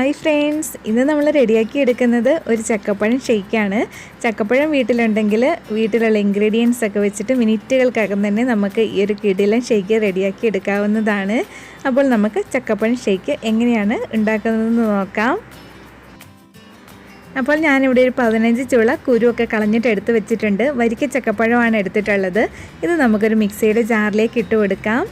Hi friends, ഇന്ന് നമ്മൾ റെഡിയാക്കി എടുക്കുന്നത് ഒരു ചക്കപ്പഴം ഷെയ്ക്കാണ്. ചക്കപ്പഴം വീട്ടിലുണ്ടെങ്കിൽ വീട്ടിലുള്ള ഇൻഗ്രീഡിയൻസ് ഒക്കെ വെച്ചിട്ട് മിനിറ്റുകൾക്കകം തന്നെ നമുക്ക് ഈ ഒരു കിടിലൻ ഷെയ്ക്ക് റെഡിയാക്കി എടുക്കാവുന്നതാണ്. അപ്പോൾ നമുക്ക് ചക്കപ്പഴം ഷെയ്ക്ക് എങ്ങനെയാണ് ഉണ്ടാക്കുന്നതെന്ന് നോക്കാം. അപ്പോൾ ഞാനിവിടെ ഒരു 15 ചുള കുരുവൊക്കെ കളഞ്ഞിട്ട് എടുത്ത് വെച്ചിട്ടുണ്ട്. വരിക്ക ചക്കപ്പഴമാണ് എടുത്തിട്ടുള്ളത്. ഇത് നമുക്കൊരു മിക്സിയുടെ ജാറിലേക്ക് ഇട്ട് കൊടുക്കാം.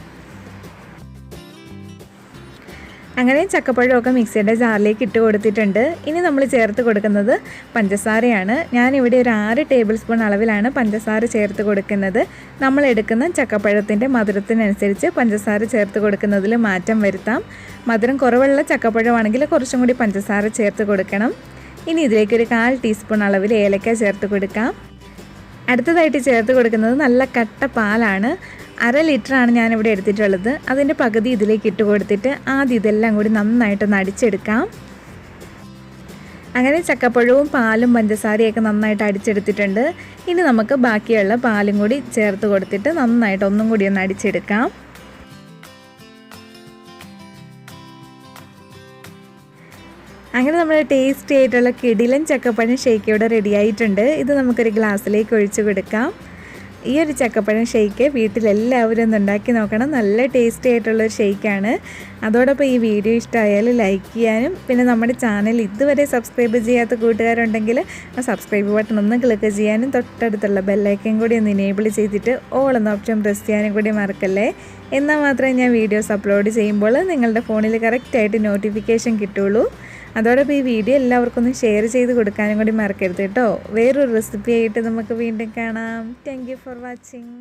അങ്ങനെ ചക്കപ്പഴമൊക്കെ മിക്സിയുടെ ജാറിലേക്ക് ഇട്ട് കൊടുത്തിട്ടുണ്ട്. ഇനി നമ്മൾ ചേർത്ത് കൊടുക്കുന്നത് പഞ്ചസാരയാണ്. ഞാനിവിടെ ഒരു 6 ടേബിൾ സ്പൂൺ അളവിലാണ് പഞ്ചസാര ചേർത്ത് കൊടുക്കുന്നത്. നമ്മൾ എടുക്കുന്ന ചക്കപ്പഴത്തിൻ്റെ മധുരത്തിനനുസരിച്ച് പഞ്ചസാര ചേർത്ത് കൊടുക്കുന്നതിൽ മാറ്റം വരുത്താം. മധുരം കുറവുള്ള ചക്കപ്പഴമാണെങ്കിൽ കുറച്ചും കൂടി പഞ്ചസാര ചേർത്ത് കൊടുക്കണം. ഇനി ഇതിലേക്കൊരു 1/4 ടീസ്പൂൺ അളവിൽ ഏലക്ക ചേർത്ത് കൊടുക്കാം. അടുത്തതായിട്ട് ചേർത്ത് കൊടുക്കുന്നത് നല്ല കട്ട പാലാണ്. 1/2 ലിറ്ററാണ് ഞാനിവിടെ എടുത്തിട്ടുള്ളത്. അതിൻ്റെ പകുതി ഇതിലേക്ക് ഇട്ട് കൊടുത്തിട്ട് ആദ്യം ഇതെല്ലാം കൂടി നന്നായിട്ടൊന്ന് അടിച്ചെടുക്കാം. അങ്ങനെ ചക്കപ്പഴവും പാലും പഞ്ചസാരയൊക്കെ നന്നായിട്ട് അടിച്ചെടുത്തിട്ടുണ്ട്. ഇനി നമുക്ക് ബാക്കിയുള്ള പാലും കൂടി ചേർത്ത് കൊടുത്തിട്ട് നന്നായിട്ട് ഒന്നും കൂടി ഒന്ന് അടിച്ചെടുക്കാം. അങ്ങനെ നമ്മുടെ ടേസ്റ്റി ആയിട്ടുള്ള കിടിലൻ ചക്കപ്പഴം ഷേക്ക് ഇവിടെ റെഡി ആയിട്ടുണ്ട്. ഇത് നമുക്കൊരു ഗ്ലാസ്സിലേക്ക് ഒഴിച്ചു കൊടുക്കാം. ഈ ഒരു ചക്കപ്പഴം ഷേക്ക് വീട്ടിലെല്ലാവരും ഒന്ന് ഉണ്ടാക്കി നോക്കണം. നല്ല ടേസ്റ്റി ആയിട്ടുള്ളൊരു ഷേക്കാണ്. അതോടൊപ്പം ഈ വീഡിയോ ഇഷ്ടമായാൽ ലൈക്ക് ചെയ്യാനും പിന്നെ നമ്മുടെ ചാനൽ ഇതുവരെ സബ്സ്ക്രൈബ് ചെയ്യാത്ത കൂട്ടുകാരുണ്ടെങ്കിൽ ആ സബ്സ്ക്രൈബ് ബട്ടൺ ഒന്ന് ക്ലിക്ക് ചെയ്യാനും തൊട്ടടുത്തുള്ള ബെല്ലൈക്കൻ കൂടി ഒന്ന് ഇനേബിൾ ചെയ്തിട്ട് ഓൾ എന്ന ഓപ്ഷൻ പ്രസ് ചെയ്യാനും കൂടി മറക്കല്ലേ. എന്നാൽ മാത്രമേ ഞാൻ വീഡിയോസ് അപ്ലോഡ് ചെയ്യുമ്പോൾ നിങ്ങളുടെ ഫോണിൽ കറക്റ്റായിട്ട് നോട്ടിഫിക്കേഷൻ കിട്ടുള്ളൂ. അതോടൊപ്പം ഈ വീഡിയോ എല്ലാവർക്കും ഒന്ന് ഷെയർ ചെയ്ത് കൊടുക്കാനും കൂടി മറക്കരുത് കേട്ടോ. വേറൊരു റെസിപ്പി ആയിട്ട് നമുക്ക് വീണ്ടും കാണാം. Thank you for watching.